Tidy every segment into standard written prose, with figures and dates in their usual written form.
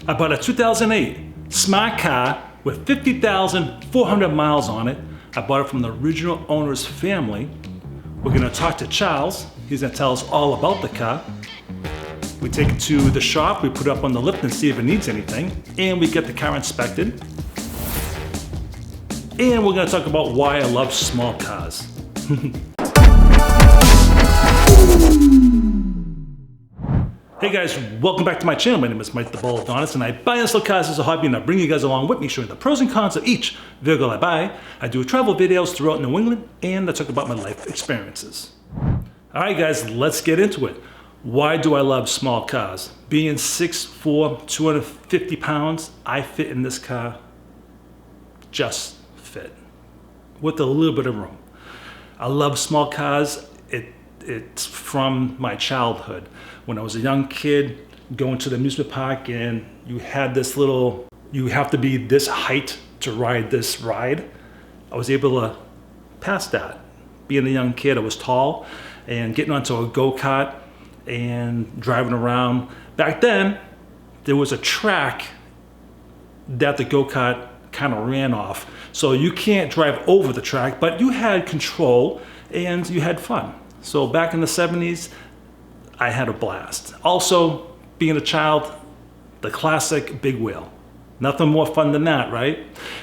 I bought a 2008 smart car with 50,400 miles on it. I bought it from the original owner's family. We're gonna talk to Charles. He's gonna tell us all about the car. We take it to the shop, we put it up on the lift and see if it needs anything, and we get the car inspected. And we're gonna talk about why I love small cars. Hey guys, welcome back to my channel. My name is Mike the Baldadonis, and I buy and sell cars as a hobby, and I bring you guys along with me, showing the pros and cons of each vehicle I buy. I do travel videos throughout New England, and I talk about my life experiences. All right guys, let's get into it. Why do I love small cars? Being 6'4", 250 pounds, I fit in this car, just fit, with a little bit of room. I love small cars. It's from my childhood. When I was a young kid, going to the amusement park, and you had this little, you have to be this height to ride this ride. I was able to pass that. Being a young kid, I was tall, and getting onto a go-kart and driving around. Back then, there was a track that the go-kart kind of ran off. So you can't drive over the track, but you had control and you had fun. So back in the 70s, I had a blast. Also, being a child, the classic big wheel. Nothing more fun than that, right?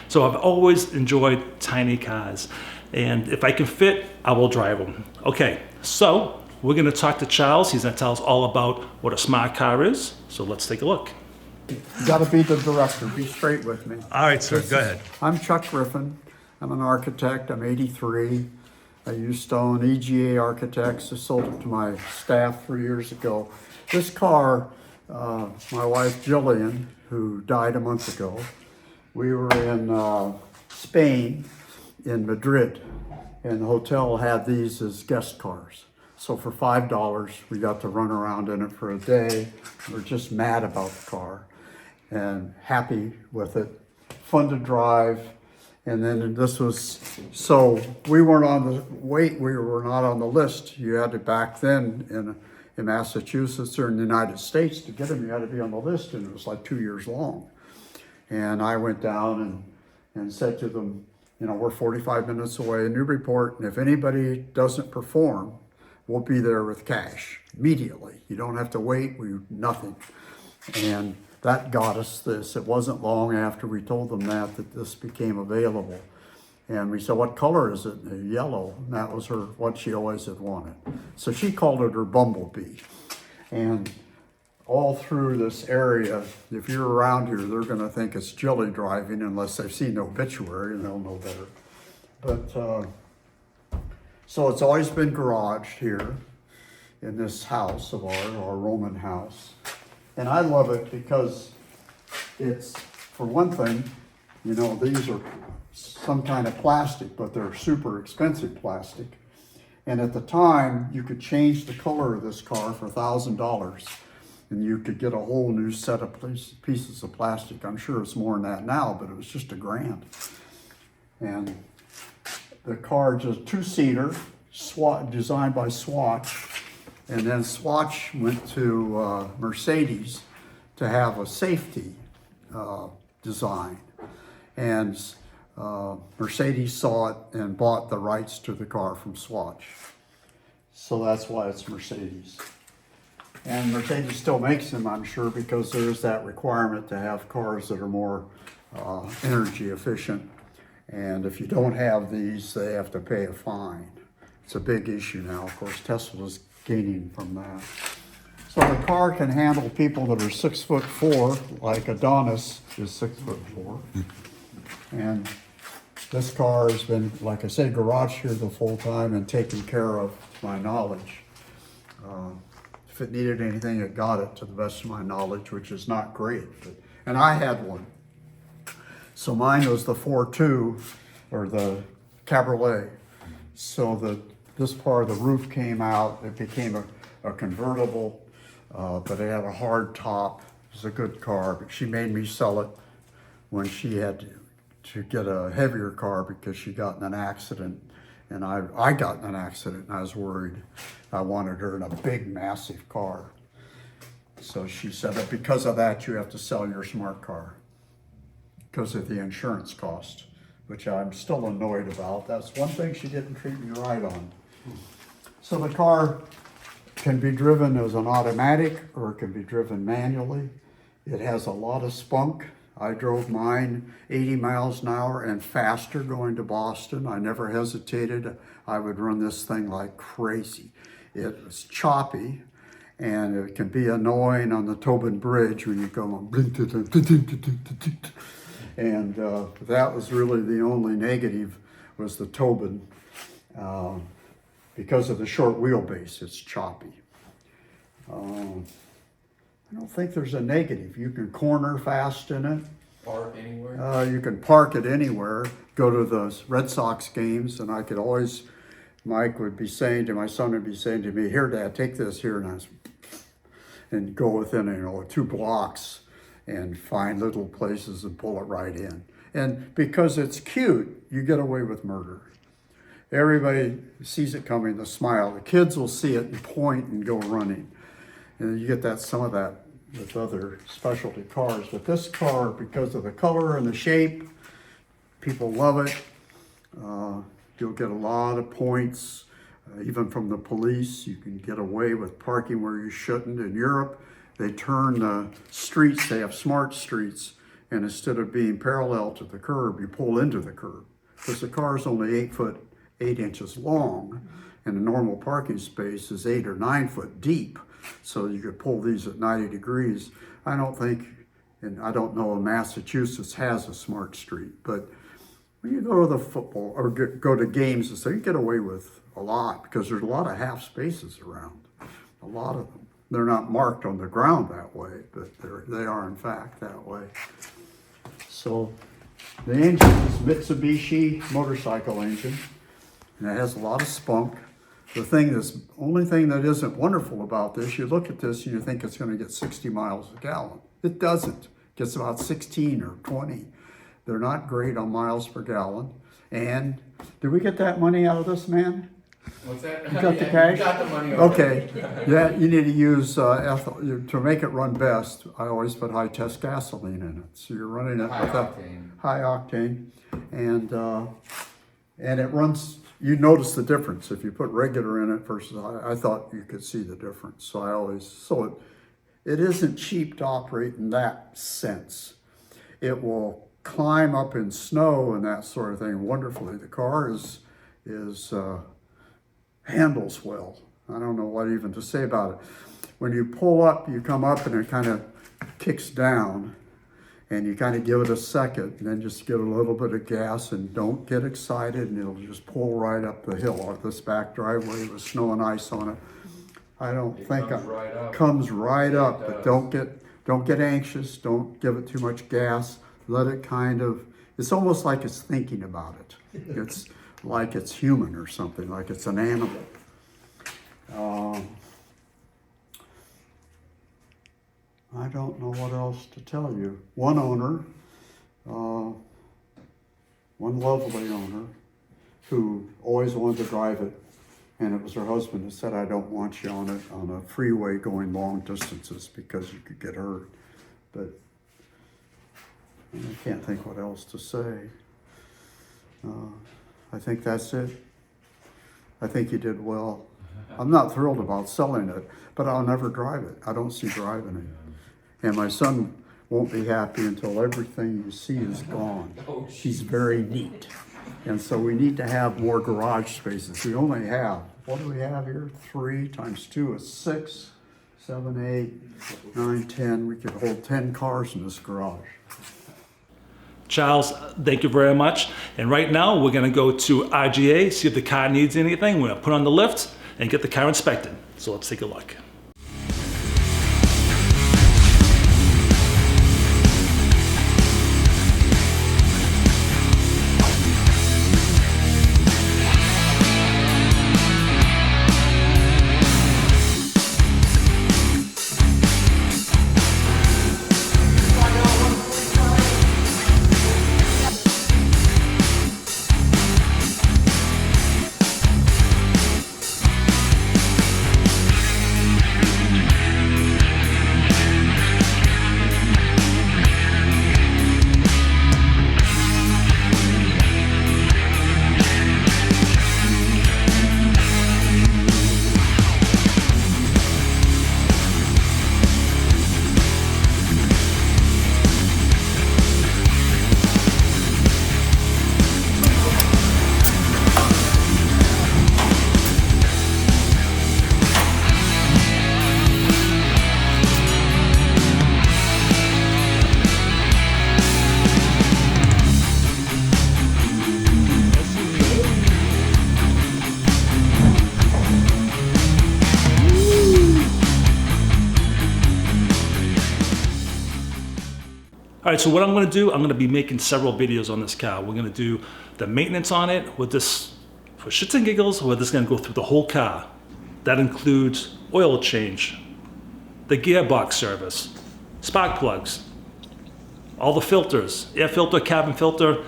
So I've always enjoyed tiny cars. And if I can fit, I will drive them. Okay, so we're gonna talk to Charles. He's gonna tell us all about what a smart car is. So let's take a look. You gotta be the director, be straight with me. All right, sir, go ahead. I'm Chuck Griffin. I'm an architect, I'm 83. I used to own EGA Architects. I sold it to my staff 3 years ago. This car, my wife Jillian, who died a month ago, we were in Spain, in Madrid, and the hotel had these as guest cars. So for $5, we got to run around in it for a day. We're just mad about the car and happy with it. Fun to drive. And then this was, so we weren't on the wait, we were not on the list. You had to, back then in Massachusetts or in the United States, to get them, you had to be on the list, and it was like 2 years long. And I went down and said to them, you know, we're 45 minutes away, a new report, and if anybody doesn't perform, we'll be there with cash immediately. You don't have to wait, nothing. And that got us this. It wasn't long after we told them that this became available. And we said, what color is it? Yellow. And that was what she always had wanted. So she called it her Bumblebee. And all through this area, if you're around here, they're gonna think it's Jilly driving unless they've seen the obituary, and they'll know better. But, so it's always been garaged here in this house of our Roman house. And I love it because it's, for one thing, you know, these are some kind of plastic, but they're super expensive plastic. And at the time, you could change the color of this car for $1,000, and you could get a whole new set of pieces of plastic. I'm sure it's more than that now, but it was just $1,000. And the car is a two-seater, designed by Swatch. And then Swatch went to Mercedes to have a safety design. And Mercedes saw it and bought the rights to the car from Swatch. So that's why it's Mercedes. And Mercedes still makes them, I'm sure, because there's that requirement to have cars that are more energy efficient. And if you don't have these, they have to pay a fine. It's a big issue now. Of course, Tesla's gaining from that. So the car can handle people that are 6'4", like Adonis is 6'4". And this car has been, like I say, garaged here the full time and taken care of, to my knowledge. If it needed anything, it got it, to the best of my knowledge, which is not great. And I had one. So mine was the 4.2, or the Cabriolet. So this part of the roof came out. It became a convertible, but it had a hard top. It was a good car, but she made me sell it when she had to get a heavier car because she got in an accident. And I got in an accident, and I was worried. I wanted her in a big, massive car. So she said that because of that, you have to sell your smart car because of the insurance cost, which I'm still annoyed about. That's one thing she didn't treat me right on. So the car can be driven as an automatic or it can be driven manually. It has a lot of spunk. I drove mine 80 miles an hour and faster going to Boston. I never hesitated. I would run this thing like crazy. It was choppy and it can be annoying on the Tobin Bridge when you go on. And that was really the only negative was the Tobin. Because of the short wheelbase, it's choppy. I don't think there's a negative. You can corner fast in it. Park anywhere? You can park it anywhere. Go to the Red Sox games, and I could always, Mike would be saying to my son would be saying to me, "Here, Dad, take this here," and go within 2 blocks and find little places and pull it right in. And because it's cute, you get away with murder. Everybody sees it coming, they smile. The kids will see it and point and go running. And you get some of that with other specialty cars. But this car, because of the color and the shape, people love it. You'll get a lot of points, even from the police. You can get away with parking where you shouldn't. In Europe, they turn the streets, they have smart streets, and instead of being parallel to the curb, you pull into the curb. Because the car is only 8 inches long, and a normal parking space is 8 or 9 foot deep. So you could pull these at 90 degrees. I don't think, and I don't know if Massachusetts has a smart street, but when you go to the football or go to games and so you get away with a lot because there's a lot of half spaces around, a lot of them. They're not marked on the ground that way, but they are in fact that way. So the engine is Mitsubishi motorcycle engine, and it has a lot of spunk. The only thing that isn't wonderful about this, you look at this and you think it's going to get 60 miles a gallon. It doesn't. It gets about 16 or 20. They're not great on miles per gallon. And did we get that money out of this, man? What's that? You got the cash? You got the money. Okay. Yeah, you need to use ethyl to make it run best. I always put high test gasoline in it, so you're running it with high octane, and it runs. You notice the difference if you put regular in it versus I thought you could see the difference. So it isn't cheap to operate in that sense. It will climb up in snow and that sort of thing wonderfully. The car handles well. I don't know what even to say about it. When you pull up, you come up and it kind of kicks down, and you kind of give it a second, and then just give it a little bit of gas and don't get excited, and it'll just pull right up the hill on this back driveway with snow and ice on it. I don't think it comes right up, but don't get anxious. Don't give it too much gas. Let it it's almost like it's thinking about it. It's like it's human or something, like it's an animal. I don't know what else to tell you. One owner, one lovely owner, who always wanted to drive it, and it was her husband who said, "I don't want you on it on a freeway going long distances because you could get hurt." But I can't think what else to say. I think that's it. I think you did well. I'm not thrilled about selling it, but I'll never drive it. I don't see driving it. And my son won't be happy until everything you see is gone. He's very neat. And so we need to have more garage spaces. We only have, what do we have here? 3 times 2 is 6, 7, 8, 9, 10. We could hold 10 cars in this garage. Charles, thank you very much. And right now we're gonna go to RGA, see if the car needs anything. We're gonna put on the lift and get the car inspected. So let's take a look. All right, so what I'm gonna do, I'm gonna be making several videos on this car. We're gonna do the maintenance on it with this, for shits and giggles, we're just gonna go through the whole car. That includes oil change, the gearbox service, spark plugs, all the filters, air filter, cabin filter,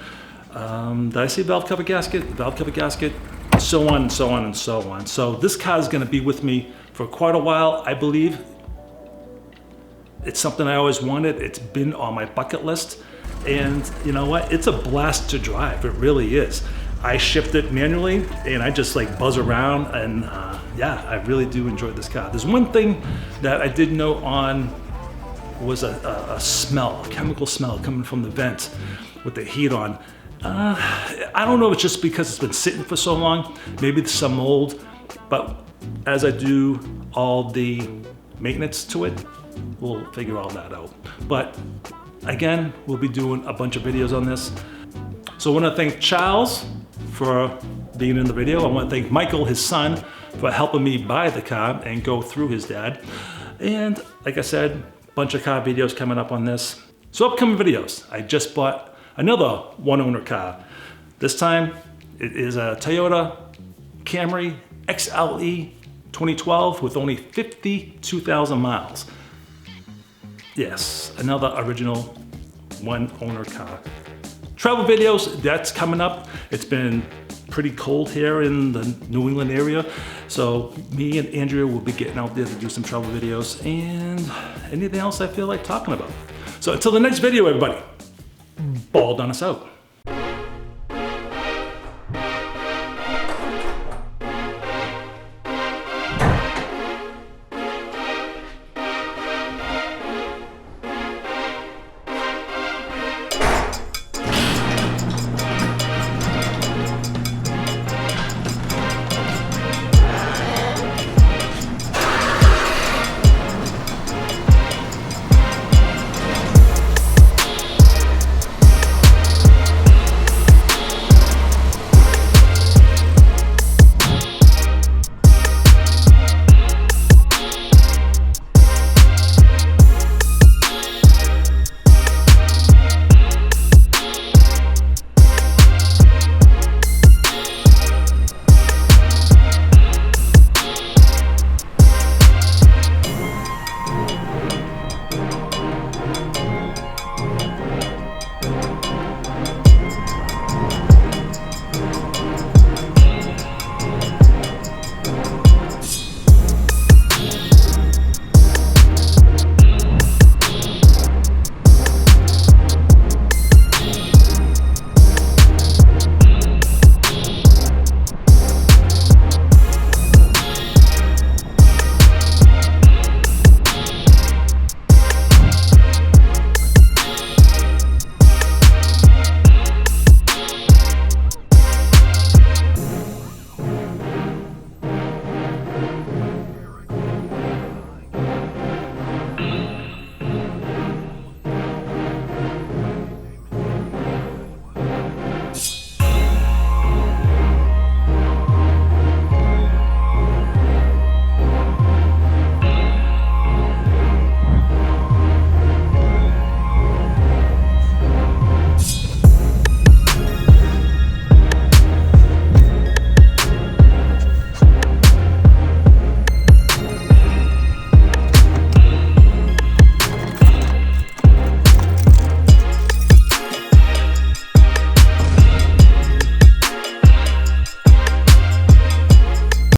did I say valve cover gasket? Valve cover gasket, so on and so on and so on. So this car is gonna be with me for quite a while, I believe. It's something I always wanted. It's been on my bucket list. And you know what? It's a blast to drive. It really is. I shift it manually and I just like buzz around and yeah, I really do enjoy this car. There's one thing that I did note on was a smell, a chemical smell coming from the vent with the heat on. I don't know if it's just because it's been sitting for so long, maybe it's some mold, but as I do all the maintenance to it, we'll figure all that out. But again, we'll be doing a bunch of videos on this. So I want to thank Charles for being in the video. I want to thank Michael, his son, for helping me buy the car and go through his dad. And like I said, a bunch of car videos coming up on this. So upcoming videos, I just bought another one-owner car. This time it is a Toyota Camry XLE 2012 with only 52,000 miles. Yes, another original one-owner car. Travel videos, that's coming up. It's been pretty cold here in the New England area. So me and Andrea will be getting out there to do some travel videos and anything else I feel like talking about. So until the next video, everybody, Baldadonis out.